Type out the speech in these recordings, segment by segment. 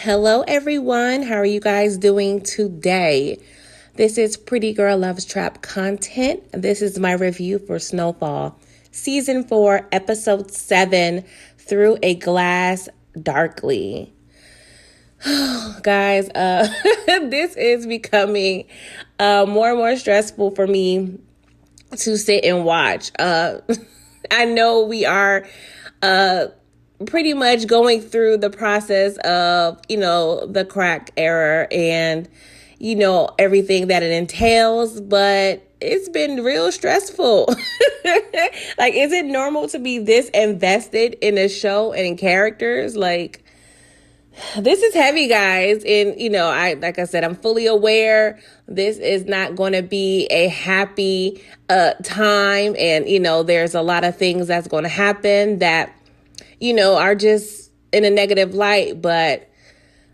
Hello, everyone. How are you guys doing today? This is Pretty Girl Loves Trap content. This is my review for Snowfall, Season 4, Episode 7, Through a Glass Darkly. Guys, this is becoming more and more stressful for me to sit and watch. I know we are pretty much going through the process of, the crack era and, everything that it entails, but it's been real stressful. Like, is it normal to be this invested in a show and in characters? Like, this is heavy, guys. And, like I said, I'm fully aware this is not going to be a happy time. And, there's a lot of things that's going to happen that are just in a negative light, but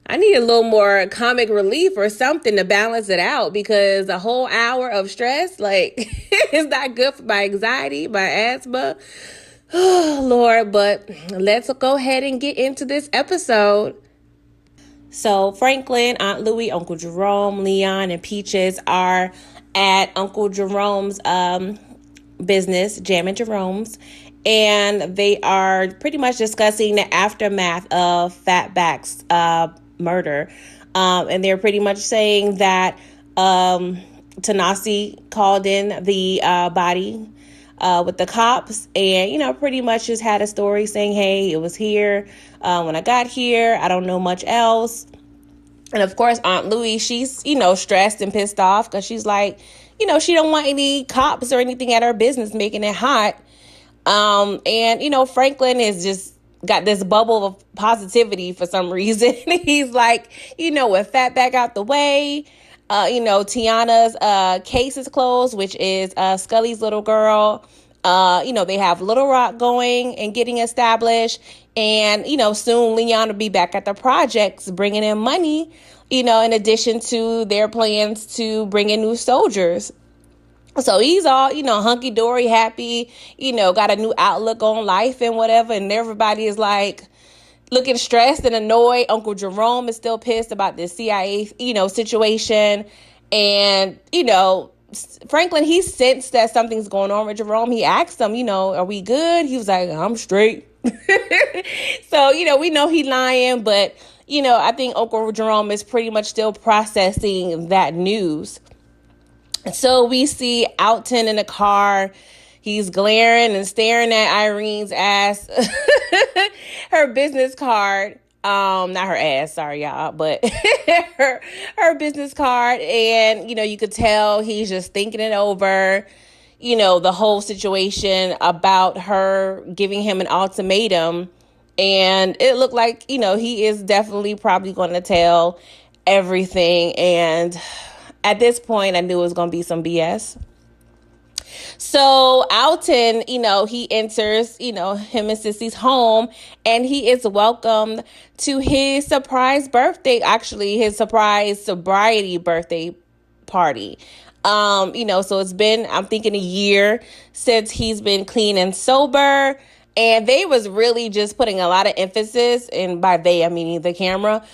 I need a little more comic relief or something to balance it out, because a whole hour of stress, like, is not good for my anxiety, my asthma. Oh, Lord, but let's go ahead and get into this episode. So Franklin, Aunt Louie, Uncle Jerome, Leon, and Peaches are at Uncle Jerome's business, Jam and Jerome's, and they are pretty much discussing the aftermath of Fatback's murder. And they're pretty much saying that Tanasi called in the body with the cops, and, pretty much just had a story saying, hey, it was here when I got here. I don't know much else. And of course, Aunt Louie, she's, stressed and pissed off because she's like, she don't want any cops or anything at her business making it hot. And, Franklin is just got this bubble of positivity for some reason. He's like, with Fatback out the way, Tiana's case is closed, which is Scully's little girl. They have Little Rock going and getting established. And, soon Leon will be back at the projects bringing in money, in addition to their plans to bring in new soldiers. So he's all, hunky-dory, happy, got a new outlook on life and whatever. And everybody is like looking stressed and annoyed. Uncle Jerome is still pissed about this CIA, situation. And, Franklin, he sensed that something's going on with Jerome. He asked him, are we good? He was like, I'm straight. So, we know he's lying, but, I think Uncle Jerome is pretty much still processing that news. So we see Alton in the car. He's glaring and staring at Irene's ass, her business card. Not her ass, sorry y'all, but her business card. And, you could tell he's just thinking it over, the whole situation about her giving him an ultimatum. And it looked like, he is definitely probably going to tell everything. And at this point, I knew it was going to be some BS. So Alton, he enters, him and Sissy's home, and he is welcomed to his surprise birthday, actually his surprise sobriety birthday party. So it's been, I'm thinking, a year since he's been clean and sober. And they was really just putting a lot of emphasis, and by they, I mean the camera,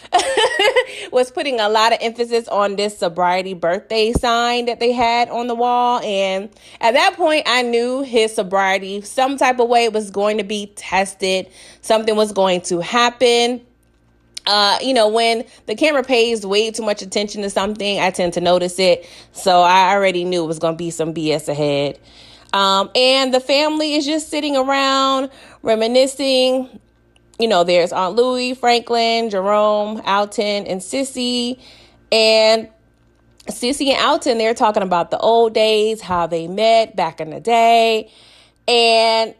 was putting a lot of emphasis on this sobriety birthday sign that they had on the wall. And at that point, I knew his sobriety, some type of way, was going to be tested. Something was going to happen. When the camera pays way too much attention to something, I tend to notice it. So I already knew it was going to be some BS ahead. And the family is just sitting around reminiscing. There's Aunt Louie, Franklin, Jerome, Alton, and Sissy. And Sissy and Alton, they're talking about the old days, how they met back in the day. And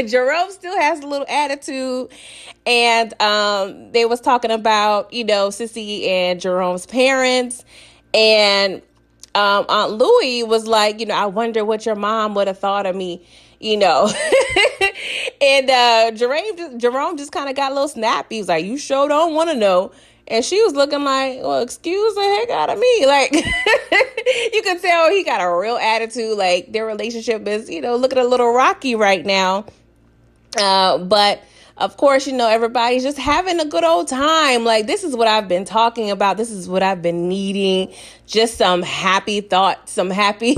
Jerome still has a little attitude. And they was talking about, Sissy and Jerome's parents. And Aunt Louie was like, I wonder what your mom would have thought of me, And Jerome just kind of got a little snappy. He was like, you sure don't want to know. And she was looking like, well, excuse the heck out of me. Like, you can tell he got a real attitude. Like, their relationship is, looking a little rocky right now. But of course, everybody's just having a good old time. Like, this is what I've been talking about. This is what I've been needing. Just some happy thoughts, some happy,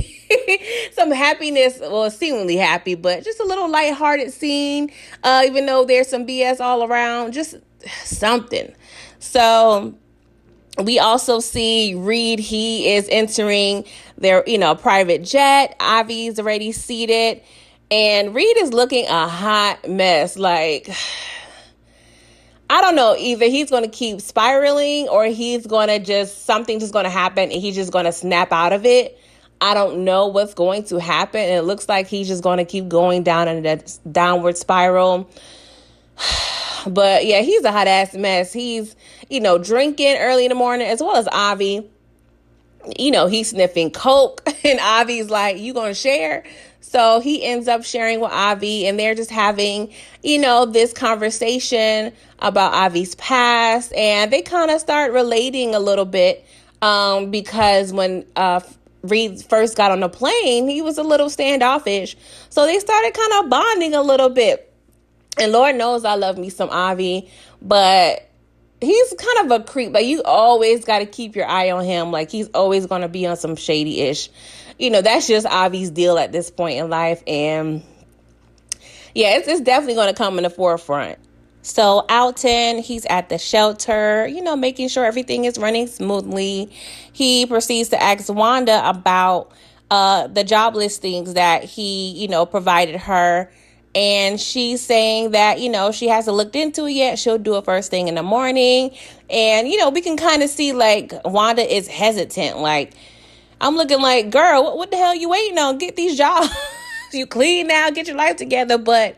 some happiness. Well, seemingly happy, but just a little lighthearted scene. Even though there's some BS all around, just something. So we also see Reed. He is entering their, private jet. Avi's already seated. And Reed is looking a hot mess. Like, I don't know. Either he's going to keep spiraling or he's going to something's just going to happen and he's just going to snap out of it. I don't know what's going to happen. And it looks like he's just going to keep going down in that downward spiral. But yeah, he's a hot ass mess. He's, drinking early in the morning as well as Avi. He's sniffing coke and Avi's like, you gonna share? So he ends up sharing with Avi and they're just having, this conversation about Avi's past, and they kind of start relating a little bit because when Reed first got on the plane, he was a little standoffish. So they started kind of bonding a little bit. And Lord knows I love me some Avi, but he's kind of a creep. Like, you always got to keep your eye on him. Like, he's always going to be on some shady-ish. That's just Avi's deal at this point in life. And yeah, it's definitely going to come in the forefront. So Alton, he's at the shelter, making sure everything is running smoothly. He proceeds to ask Wanda about the job listings that he, provided her. And she's saying that, she hasn't looked into it yet. She'll do it first thing in the morning. And, we can kind of see, like, Wanda is hesitant. Like, I'm looking like, girl, what the hell you waiting on? Get these jobs. You clean now, get your life together. But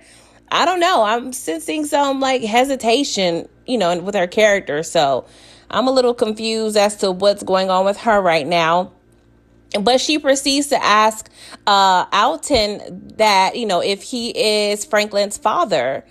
I don't know. I'm sensing some, like, hesitation, with her character. So I'm a little confused as to what's going on with her right now. But she proceeds to ask Alton that, if he is Franklin's father.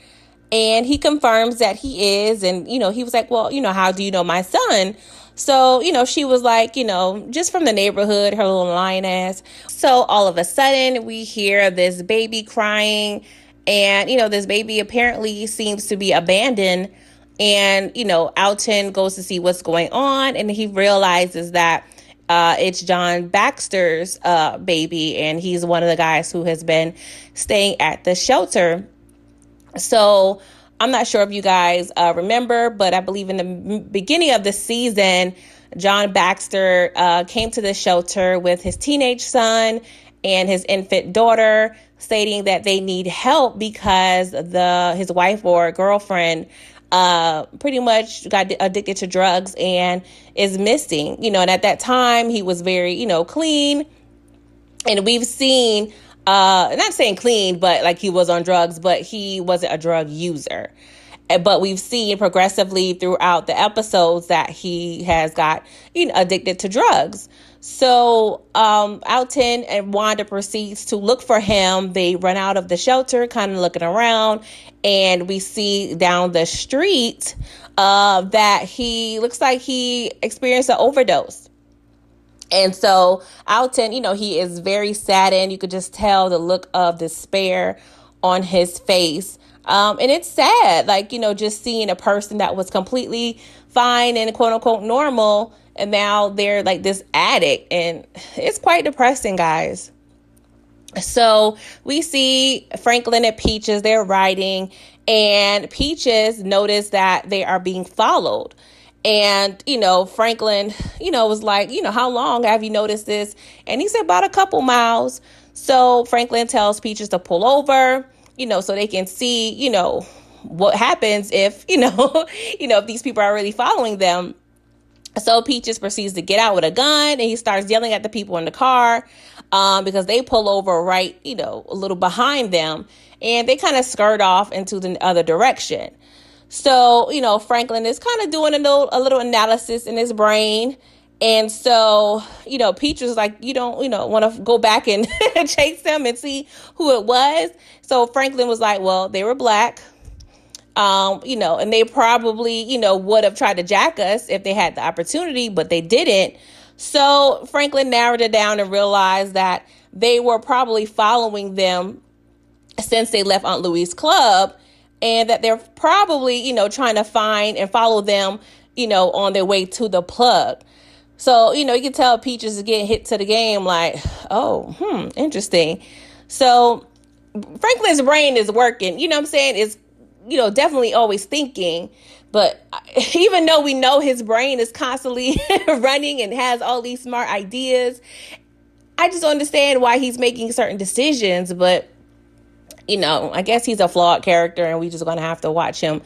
And he confirms that he is. And, he was like, well, how do you know my son? So, she was like, just from the neighborhood, her little lying ass. So all of a sudden we hear this baby crying. And, this baby apparently seems to be abandoned. And, Alton goes to see what's going on. And he realizes that it's John Baxter's baby, and he's one of the guys who has been staying at the shelter. So I'm not sure if you guys remember, but I believe in the beginning of the season, John Baxter came to the shelter with his teenage son and his infant daughter, stating that they need help because his wife or girlfriend pretty much got addicted to drugs and is missing, and at that time he was very, clean. And we've seen, not saying clean, but like he was on drugs, but he wasn't a drug user. But we've seen progressively throughout the episodes that he has got, addicted to drugs. So Alton and Wanda proceeds to look for him. They run out of the shelter, kind of looking around, and we see down the street that he looks like he experienced an overdose. And so Alton, he is very saddened. You could just tell the look of despair on his face. And it's sad, like, just seeing a person that was completely fine and quote unquote normal, and now they're like this addict, and it's quite depressing, guys. So we see Franklin and Peaches, they're riding, and Peaches noticed that they are being followed. And, Franklin, was like, how long have you noticed this? And he said about a couple miles. So Franklin tells Peaches to pull over, so they can see, what happens if, if these people are really following them. So Peaches proceeds to get out with a gun, and he starts yelling at the people in the car because they pull over right, a little behind them, and they kind of skirt off into the other direction. So, Franklin is kind of doing a little analysis in his brain. And so, Peaches is like, you don't, want to go back and chase them and see who it was. So Franklin was like, well, they were black. And they probably, would have tried to jack us if they had the opportunity, but they didn't. So Franklin narrowed it down and realized that they were probably following them since they left Aunt Louie's club. and that they're probably, trying to find and follow them, on their way to the plug. So, you can tell Peaches is getting hit to the game like, oh, interesting. So Franklin's brain is working, you know what I'm saying? It's, definitely always thinking. But even though we know his brain is constantly running and has all these smart ideas, I just don't understand why he's making certain decisions. But, I guess he's a flawed character and we just going to have to watch him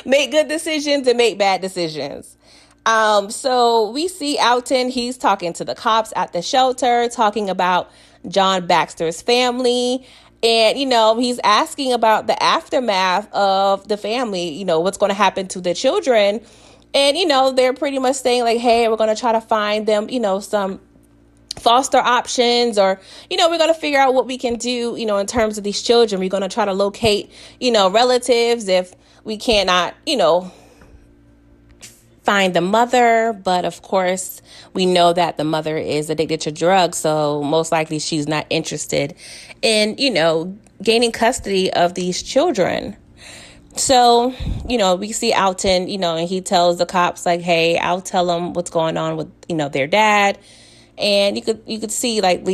make good decisions and make bad decisions. So we see Alton, he's talking to the cops at the shelter, talking about John Baxter's family. And, he's asking about the aftermath of the family, what's going to happen to the children. And, they're pretty much saying like, hey, we're going to try to find them, some foster options, or, we're going to figure out what we can do, in terms of these children. We're going to try to locate, relatives if we cannot, find the mother. But of course, we know that the mother is addicted to drugs, so most likely she's not interested in, gaining custody of these children. So, we see Alton, and he tells the cops like, hey, I'll tell them what's going on with, their dad. And you could see like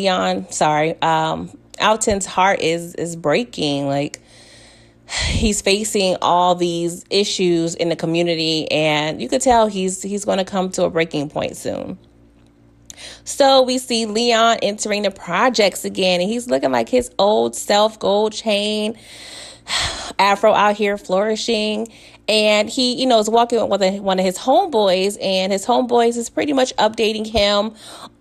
Alton's heart is breaking. Like, he's facing all these issues in the community, and you could tell he's going to come to a breaking point soon. So we see Leon entering the projects again, and he's looking like his old self, gold chain, afro out here flourishing. And he, is walking with one of his homeboys, and his homeboys is pretty much updating him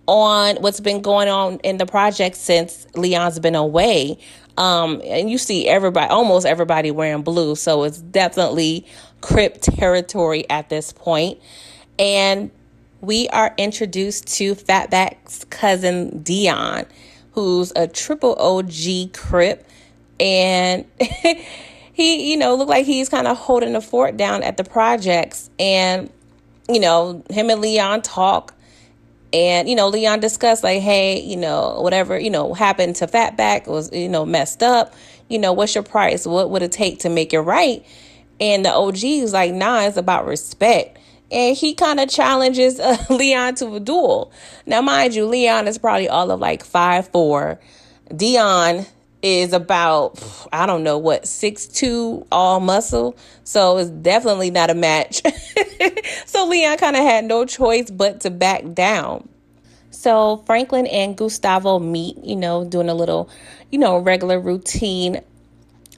on what's been going on in the project since Leon's been away. And you see almost everybody wearing blue. So it's definitely Crip territory at this point. And we are introduced to Fatback's cousin Dion, who's a triple OG Crip. And he, looked like he's kind of holding the fort down at the projects. And, him and Leon talk. And, Leon discussed like, hey, whatever, happened to Fatback was, messed up. What's your price? What would it take to make it right? And the OG is like, nah, it's about respect. And he kind of challenges Leon to a duel. Now, mind you, Leon is probably all of like 5'4". Dion is about, I don't know what, 6'2", all muscle. So it's definitely not a match. So Leon kind of had no choice but to back down. So Franklin and Gustavo meet, doing a little, regular routine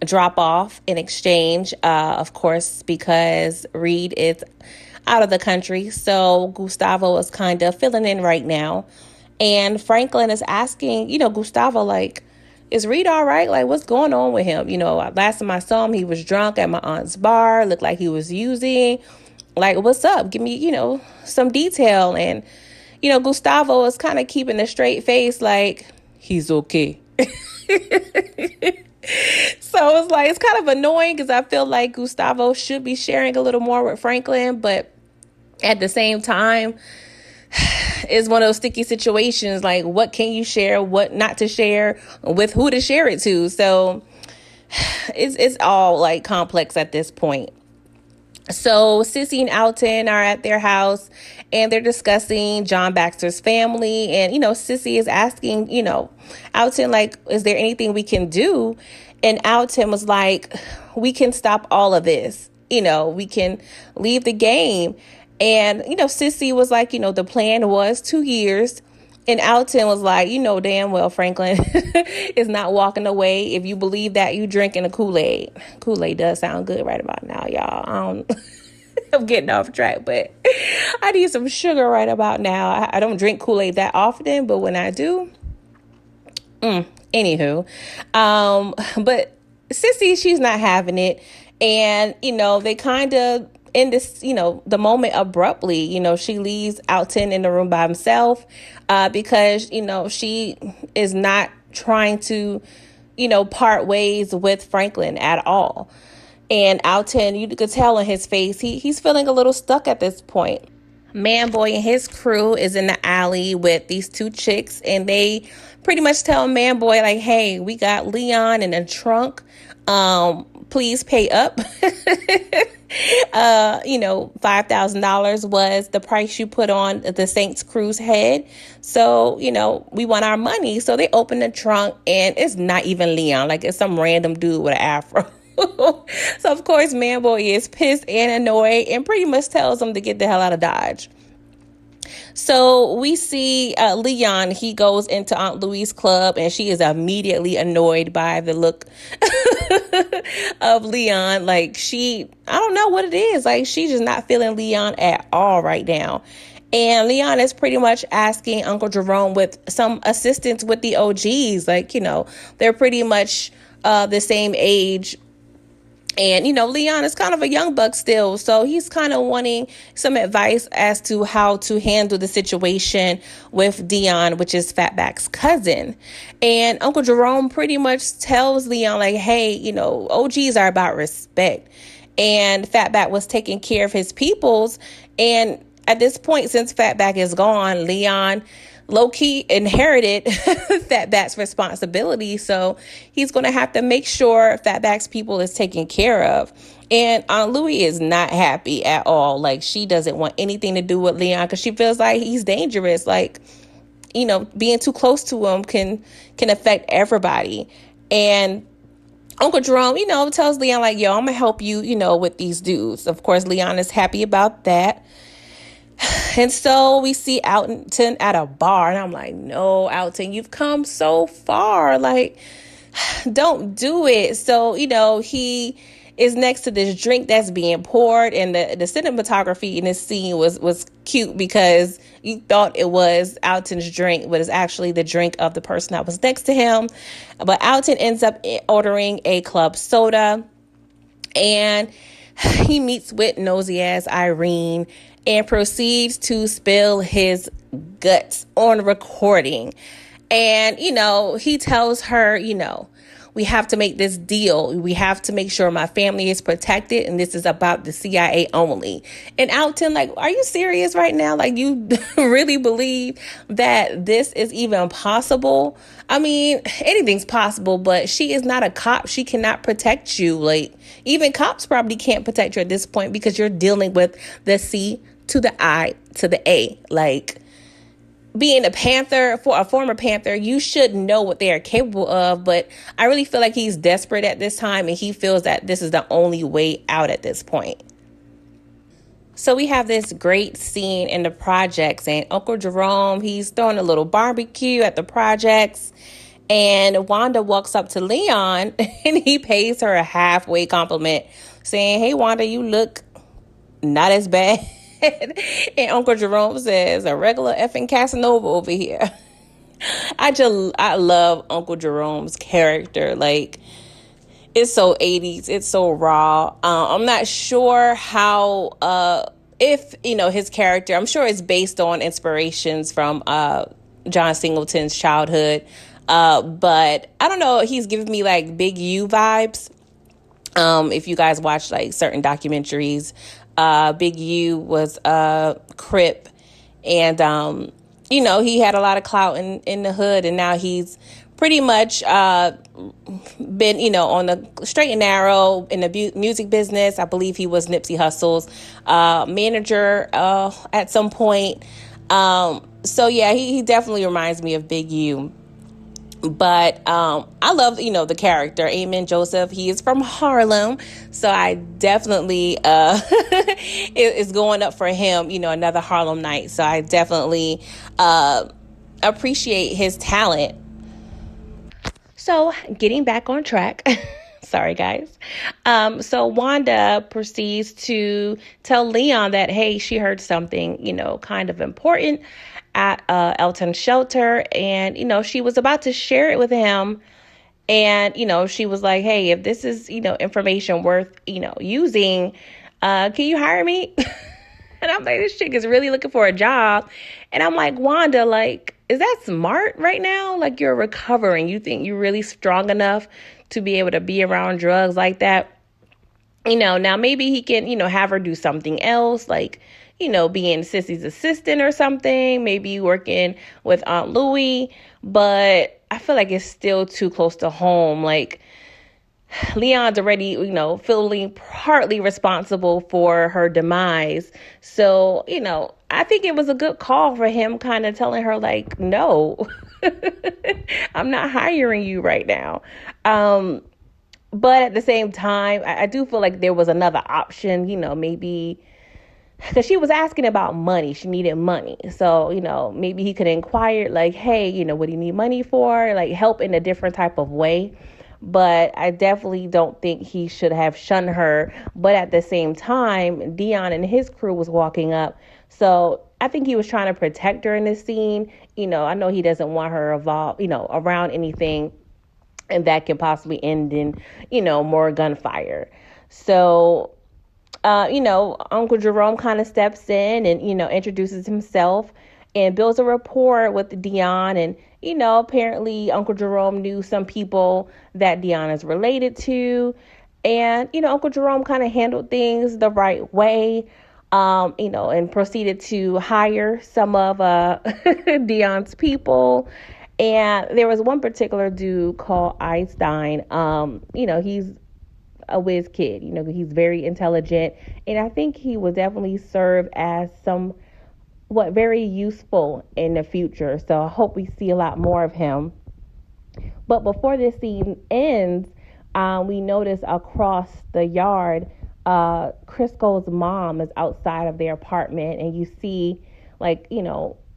drop off in exchange, of course, because Reed is out of the country. So Gustavo is kind of filling in right now. And Franklin is asking, Gustavo, like, is Reed all right? Like, what's going on with him? Last time I saw him, he was drunk at my aunt's bar, looked like he was using. Like, what's up? Give me, some detail. And, Gustavo is kind of keeping a straight face, like, he's okay. So it's like, it's kind of annoying because I feel like Gustavo should be sharing a little more with Franklin, but at the same time, it's one of those sticky situations. Like, what can you share, what not to share, with who to share it to? So it's all like complex at this point. So Sissy and Alton are at their house and they're discussing John Baxter's family. And, Sissy is asking, Alton, like, is there anything we can do? And Alton was like, we can stop all of this. We can leave the game. And, Sissy was like, the plan was 2 years. And Alton was like, damn well Franklin is not walking away. If you believe that, you drinking a Kool-Aid. Kool-Aid does sound good right about now, y'all. I'm getting off track, but I need some sugar right about now. I don't drink Kool-Aid that often, but when I do, anywho. But Sissy, she's not having it. And, they kind of in this, the moment abruptly. She leaves Alton in the room by himself because, she is not trying to, part ways with Franklin at all. And Alton, you could tell on his face, he's feeling a little stuck at this point. Manboy and his crew is in the alley with these two chicks, and they pretty much tell Manboy, like, hey, we got Leon in a trunk. please pay up. $5,000 was the price you put on the Saints cruise head. So, we want our money. So they open the trunk and it's not even Leon. Like, it's some random dude with an afro. So, of course, Manboy is pissed and annoyed and pretty much tells him to get the hell out of Dodge. So we see Leon, he goes into Aunt Louie's club and she is immediately annoyed by the look of Leon. Like, I don't know what it is. Like, she's just not feeling Leon at all right now. And Leon is pretty much asking Uncle Jerome with some assistance with the OGs. Like, they're pretty much the same age. And, Leon is kind of a young buck still. So he's kind of wanting some advice as to how to handle the situation with Dion, which is Fatback's cousin. And Uncle Jerome pretty much tells Leon, like, hey, OGs are about respect. And Fatback was taking care of his peoples. And at this point, since Fatback is gone, Leon low-key inherited Fatback's responsibility. So he's going to have to make sure Fatback's people is taken care of. And Aunt Louie is not happy at all. Like, she doesn't want anything to do with Leon because she feels like he's dangerous. Like, being too close to him can affect everybody. And Uncle Jerome, tells Leon, like, yo, I'm going to help you, with these dudes. Of course, Leon is happy about that. And so we see Alton at a bar, and I'm like, no, Alton, you've come so far. Like, don't do it. So, he is next to this drink that's being poured, and the cinematography in this scene was cute because you thought it was Alton's drink, but it's actually the drink of the person that was next to him. But Alton ends up ordering a club soda, and he meets with nosy ass Irene and proceeds to spill his guts on recording. And, he tells her, we have to make this deal. We have to make sure my family is protected. And this is about the CIA only. And Alton, like, are you serious right now? Like, you really believe that this is even possible? I mean, anything's possible, but she is not a cop. She cannot protect you. Like, even cops probably can't protect you at this point because you're dealing with the C to the I to the A. Like, being a former Panther, you should know what they are capable of. But I really feel like he's desperate at this time, and he feels that this is the only way out at this point. So we have this great scene in the projects, and Uncle Jerome, he's throwing a little barbecue at the projects. And Wanda walks up to Leon and he pays her a halfway compliment saying, hey, Wanda, you look not as bad. And Uncle Jerome says, a regular effing Casanova over here. I love Uncle Jerome's character. Like, it's so 80s. It's so raw. I'm not sure how, if, his character, I'm sure it's based on inspirations from John Singleton's childhood. But I don't know. He's giving me like Big U vibes. If you guys watch like certain documentaries, Big U was Crip, and he had a lot of clout in the hood, and now he's pretty much been on the straight and narrow in the music business. I believe he was Nipsey Hussle's manager at some point. So yeah, he definitely reminds me of Big U. But I love, the character, Amen Joseph. He is from Harlem. So I definitely is going up for him, another Harlem night. So I definitely appreciate his talent. So getting back on track. Sorry, guys. So Wanda proceeds to tell Leon that, hey, she heard something, kind of important at Elton's shelter. And, she was about to share it with him. And, she was like, hey, if this is, information worth, using, can you hire me? And I'm like, this chick is really looking for a job. And I'm like, Wanda, like, is that smart right now? Like, you're recovering. You think you're really strong enough to be able to be around drugs like that? Now maybe he can, have her do something else, like, being Sissy's assistant or something, maybe working with Aunt Louie. But I feel like it's still too close to home. Like, Leon's already, feeling partly responsible for her demise. So, I think it was a good call for him kind of telling her, like, no, I'm not hiring you right now. But at the same time, I do feel like there was another option, maybe because she was asking about money. She needed money. So, maybe he could inquire, like, hey, what do you need money for? Like, help in a different type of way. But I definitely don't think he should have shunned her. But at the same time, Dion and his crew was walking up. So I think he was trying to protect her in this scene. I know he doesn't want her involved, around anything and that can possibly end in, more gunfire. So Uncle Jerome kind of steps in and, introduces himself and builds a rapport with Dion. And, apparently Uncle Jerome knew some people that Dion is related to. And, Uncle Jerome kind of handled things the right way, and proceeded to hire some of Dion's people. And there was one particular dude called Einstein. He's a whiz kid. He's very intelligent, and I think he will definitely serve as very useful in the future. So I hope we see a lot more of him. But before this scene ends, we notice across the yard, Crisco's mom is outside of their apartment, and you see, like,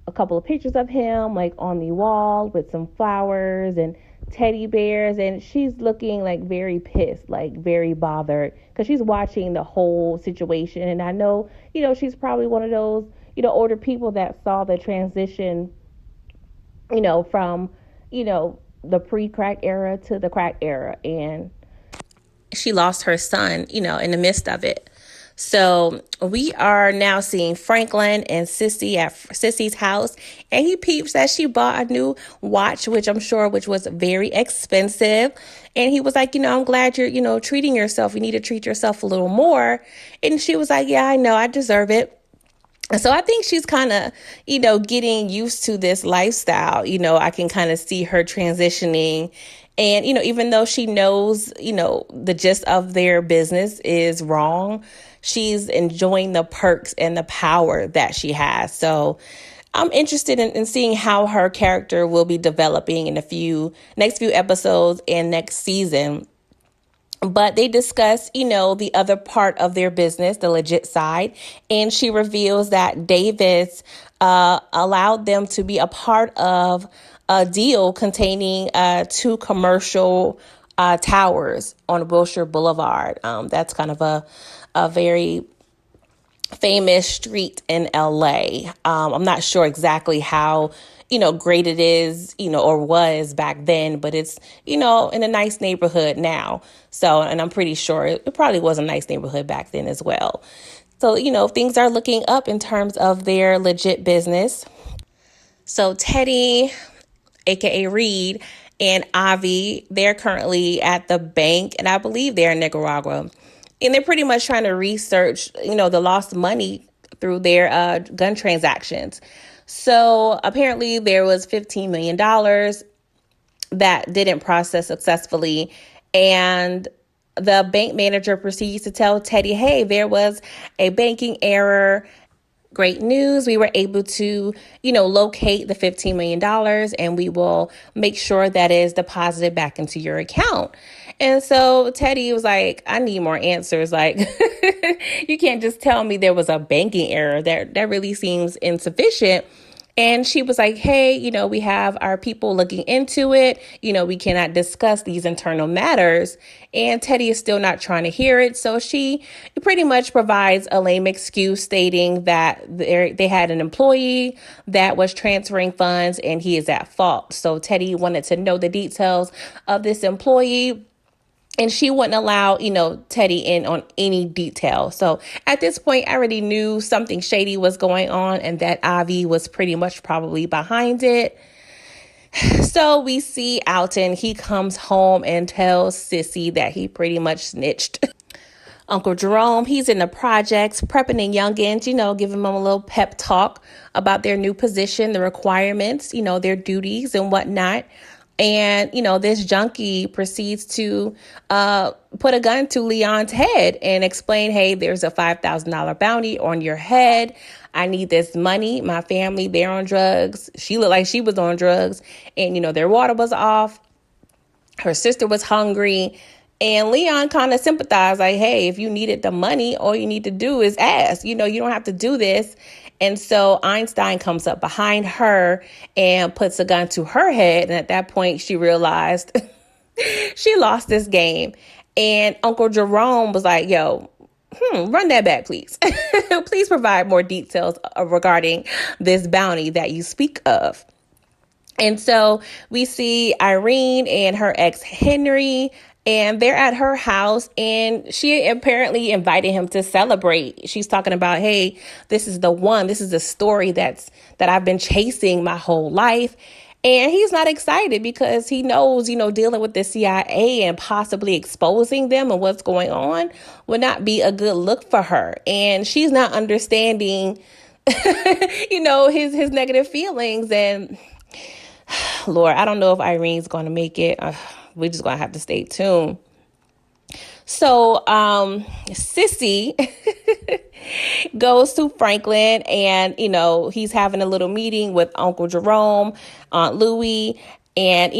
a couple of pictures of him, like, on the wall with some flowers and teddy bears, and she's looking like very pissed, like very bothered, because she's watching the whole situation. And I know, she's probably one of those, older people that saw the transition, from, the pre-crack era to the crack era, and she lost her son, in the midst of it. So we are now seeing Franklin and Sissy at Sissy's house, and he peeps that she bought a new watch, which was very expensive. And he was like, I'm glad you're, treating yourself. You need to treat yourself a little more. And she was like, yeah, I know, I deserve it. So I think she's kind of, getting used to this lifestyle. I can kind of see her transitioning. And, even though she knows, the gist of their business is wrong, she's enjoying the perks and the power that she has. So I'm interested in seeing how her character will be developing in next few episodes and next season. But they discuss, the other part of their business, the legit side. And she reveals that Davis allowed them to be a part of a deal containing 2 commercial towers on Wilshire Boulevard. That's kind of a very famous street in LA. I'm not sure exactly how, great it is, or was back then, but it's, in a nice neighborhood now. So, and I'm pretty sure it probably was a nice neighborhood back then as well. So, things are looking up in terms of their legit business. So Teddy, aka Reed, and Avi, they're currently at the bank, and I believe they're in Nicaragua. And they're pretty much trying to research, the lost money through their gun transactions. So apparently there was $15 million that didn't process successfully. And the bank manager proceeds to tell Teddy, hey, there was a banking error. Great news. We were able to, locate the $15 million, and we will make sure that is deposited back into your account. And so Teddy was like, I need more answers. Like, you can't just tell me there was a banking error. That really seems insufficient. And she was like, hey, we have our people looking into it. We cannot discuss these internal matters. And Teddy is still not trying to hear it. So she pretty much provides a lame excuse stating that they had an employee that was transferring funds and he is at fault. So Teddy wanted to know the details of this employee. And she wouldn't allow, Teddy in on any detail. So at this point, I already knew something shady was going on and that Avi was pretty much probably behind it. So we see Alton. He comes home and tells Sissy that he pretty much snitched. Uncle Jerome, he's in the projects, prepping the youngins, giving them a little pep talk about their new position, the requirements, their duties and whatnot. And, this junkie proceeds to put a gun to Leon's head and explain, hey, there's a $5,000 bounty on your head. I need this money. My family, they're on drugs. She looked like she was on drugs. And, their water was off. Her sister was hungry. And Leon kind of sympathized, like, hey, if you needed the money, all you need to do is ask. You don't have to do this. And so Einstein comes up behind her and puts a gun to her head. And at that point, she realized she lost this game. And Uncle Jerome was like, yo, run that back, please. Please provide more details regarding this bounty that you speak of. And so we see Irene and her ex Henry, and they're at her house, and she apparently invited him to celebrate. She's talking about, hey, this is the one. This is the story that I've been chasing my whole life. And he's not excited because he knows, dealing with the CIA and possibly exposing them and what's going on would not be a good look for her. And she's not understanding, his negative feelings. And Lord, I don't know if Irene's going to make it. We're just going to have to stay tuned. So Sissy goes to Franklin, and, he's having a little meeting with Uncle Jerome, Aunt Louie, and,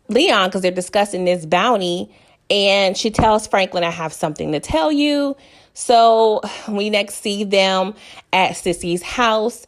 Leon, because they're discussing this bounty. And she tells Franklin, I have something to tell you. So we next see them at Sissy's house.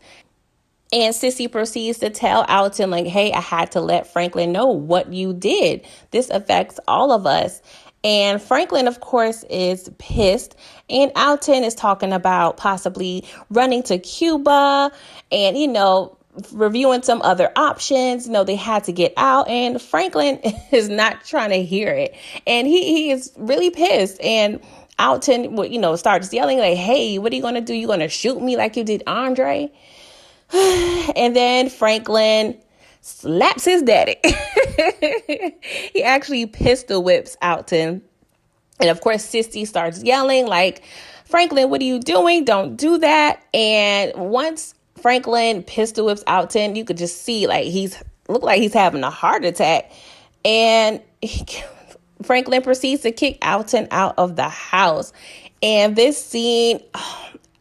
And Sissy proceeds to tell Alton, like, hey, I had to let Franklin know what you did. This affects all of us. And Franklin, of course, is pissed. And Alton is talking about possibly running to Cuba and, reviewing some other options. They had to get out. And Franklin is not trying to hear it. And he is really pissed. And Alton, starts yelling like, hey, what are you going to do? You going to shoot me like you did Andre? And then Franklin slaps his daddy. He actually pistol whips Alton. And of course, Sissy starts yelling like, Franklin, what are you doing? Don't do that. And once Franklin pistol whips Alton, you could just see like look like he's having a heart attack. And Franklin proceeds to kick Alton out of the house. And this scene,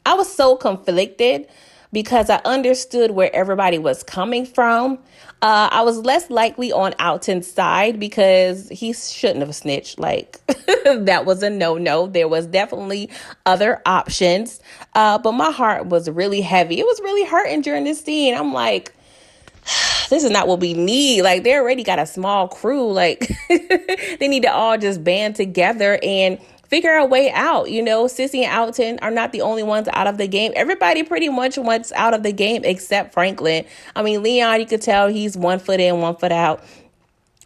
I was so conflicted because I understood where everybody was coming from. I was less likely on Alton's side because he shouldn't have snitched. Like, that was a no-no. There was definitely other options. But my heart was really heavy. It was really hurting during this scene. I'm like, this is not what we need. Like, they already got a small crew. Like, they need to all just band together and figure a way out. Sissy and Alton are not the only ones out of the game. Everybody pretty much wants out of the game except Franklin. I mean, Leon, you could tell he's 1 foot in, 1 foot out.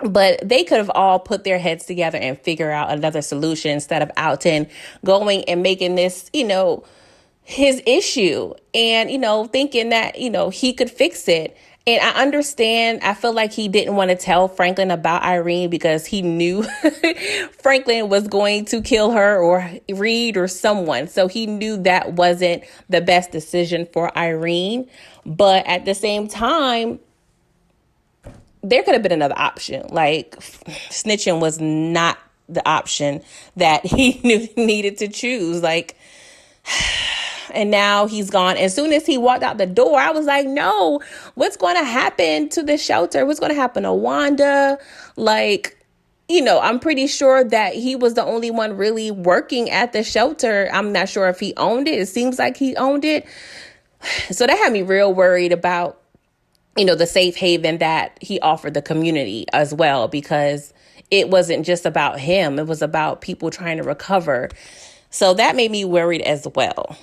But they could have all put their heads together and figure out another solution instead of Alton going and making this, his issue and, thinking that, he could fix it. And I understand, I feel like he didn't want to tell Franklin about Irene because he knew Franklin was going to kill her or Reed or someone. So he knew that wasn't the best decision for Irene. But at the same time, there could have been another option. Like, snitching was not the option that he knew needed to choose. Like, and now he's gone. As soon as he walked out the door, I was like, no, what's going to happen to the shelter? What's going to happen to Wanda? Like, I'm pretty sure that he was the only one really working at the shelter. I'm not sure if he owned it. It seems like he owned it. So that had me real worried about, the safe haven that he offered the community as well, because it wasn't just about him. It was about people trying to recover. So that made me worried as well.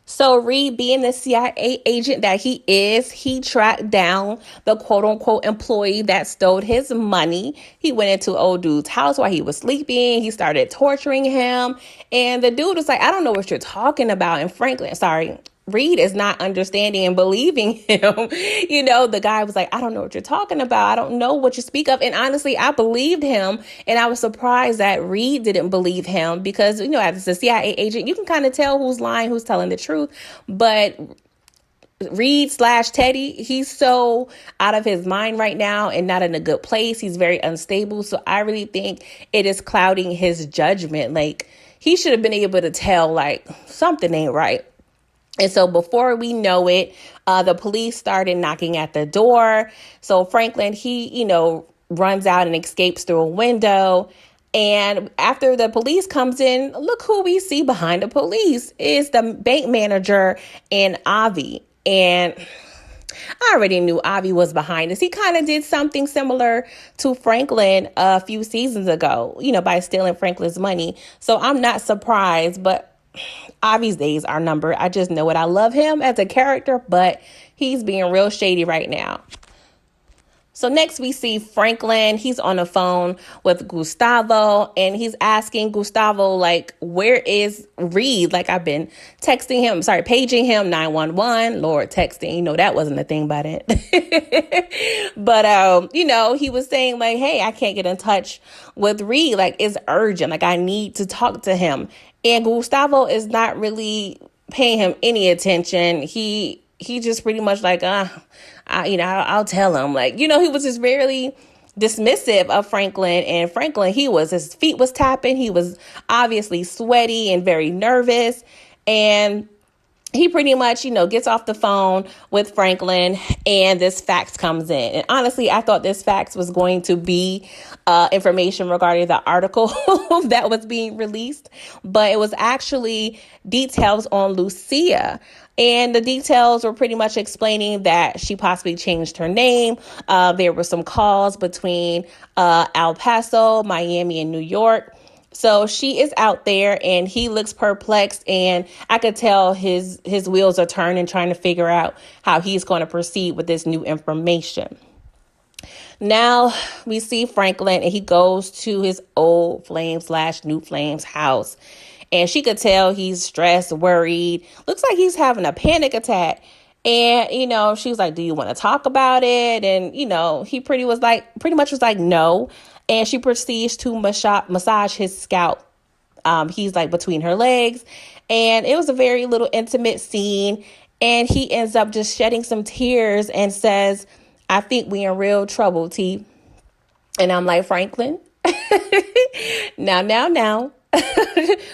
So Reed, being the CIA agent that he is, he tracked down the quote unquote employee that stole his money. He went into old dude's house while he was sleeping. He started torturing him. And the dude was like, I don't know what you're talking about. And Reed is not understanding and believing him. The guy was like, I don't know what you're talking about. I don't know what you speak of. And honestly, I believed him. And I was surprised that Reed didn't believe him because, as a CIA agent, you can kind of tell who's lying, who's telling the truth. But Reed slash Teddy, he's so out of his mind right now and not in a good place. He's very unstable. So I really think it is clouding his judgment. Like, he should have been able to tell, like, something ain't right. And so before we know it, the police started knocking at the door. So Franklin, he, runs out and escapes through a window. And after the police comes in, look who we see behind the police is the bank manager and Avi. And I already knew Avi was behind this. He kind of did something similar to Franklin a few seasons ago, by stealing Franklin's money. So I'm not surprised, but Avi's days are numbered. I just know it. I love him as a character, but he's being real shady right now. So next we see Franklin. He's on the phone with Gustavo and he's asking Gustavo, like, where is Reed? Like, I've been paging him 911. Lord, texting, that wasn't a thing by then. But, he was saying like, hey, I can't get in touch with Reed. Like, it's urgent. Like, I need to talk to him. And Gustavo is not really paying him any attention. He just pretty much like, I'll tell him. Like, he was just very dismissive of Franklin. And Franklin, his feet was tapping. He was obviously sweaty and very nervous. And he pretty much, gets off the phone with Franklin and this fax comes in. And honestly, I thought this fax was going to be information regarding the article that was being released, but it was actually details on Lucia. And the details were pretty much explaining that she possibly changed her name. There were some calls between El Paso, Miami, and New York. So she is out there and he looks perplexed, and I could tell his wheels are turning, trying to figure out how he's going to proceed with this new information. Now we see Franklin and he goes to his old flame / new flame's house, and she could tell he's stressed, worried, looks like he's having a panic attack. And, she was like, do you want to talk about it? And, he pretty much was like, no. And she proceeds to massage his scalp. He's like between her legs. And it was a very little intimate scene. And he ends up just shedding some tears and says, I think we in real trouble, T. And I'm like, Franklin, now.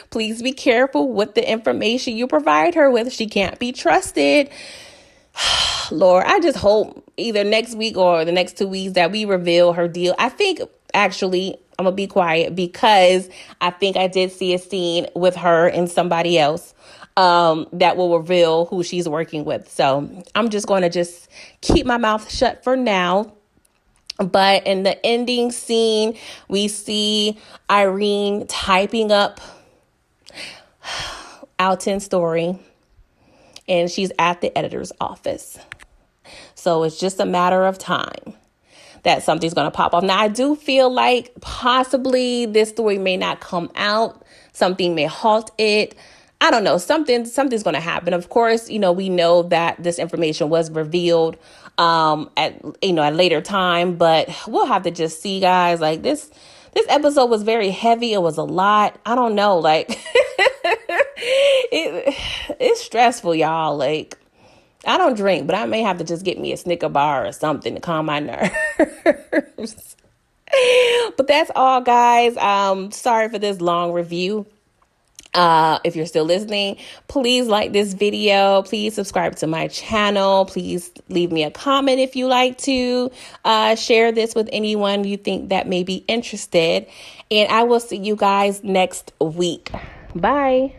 Please be careful with the information you provide her with. She can't be trusted. Lord, I just hope either next week or the next 2 weeks that we reveal her deal. I think actually I'm going to be quiet because I think I did see a scene with her and somebody else that will reveal who she's working with. So I'm just going to just keep my mouth shut for now. But in the ending scene, we see Irene typing up Alton's story. And she's at the editor's office. So it's just a matter of time that something's going to pop off. Now, I do feel like possibly this story may not come out. Something may halt it. I don't know. Something's going to happen. Of course, we know that this information was revealed at a later time. But we'll have to just see, guys. Like, this episode was very heavy. It was a lot. I don't know. Like, it's stressful, y'all. Like, I don't drink, but I may have to just get me a Snicker bar or something to calm my nerves. But that's all, guys. Sorry for this long review. If you're still listening, please like this video. Please subscribe to my channel. Please leave me a comment if you like to. Share this with anyone you think that may be interested. And I will see you guys next week. Bye.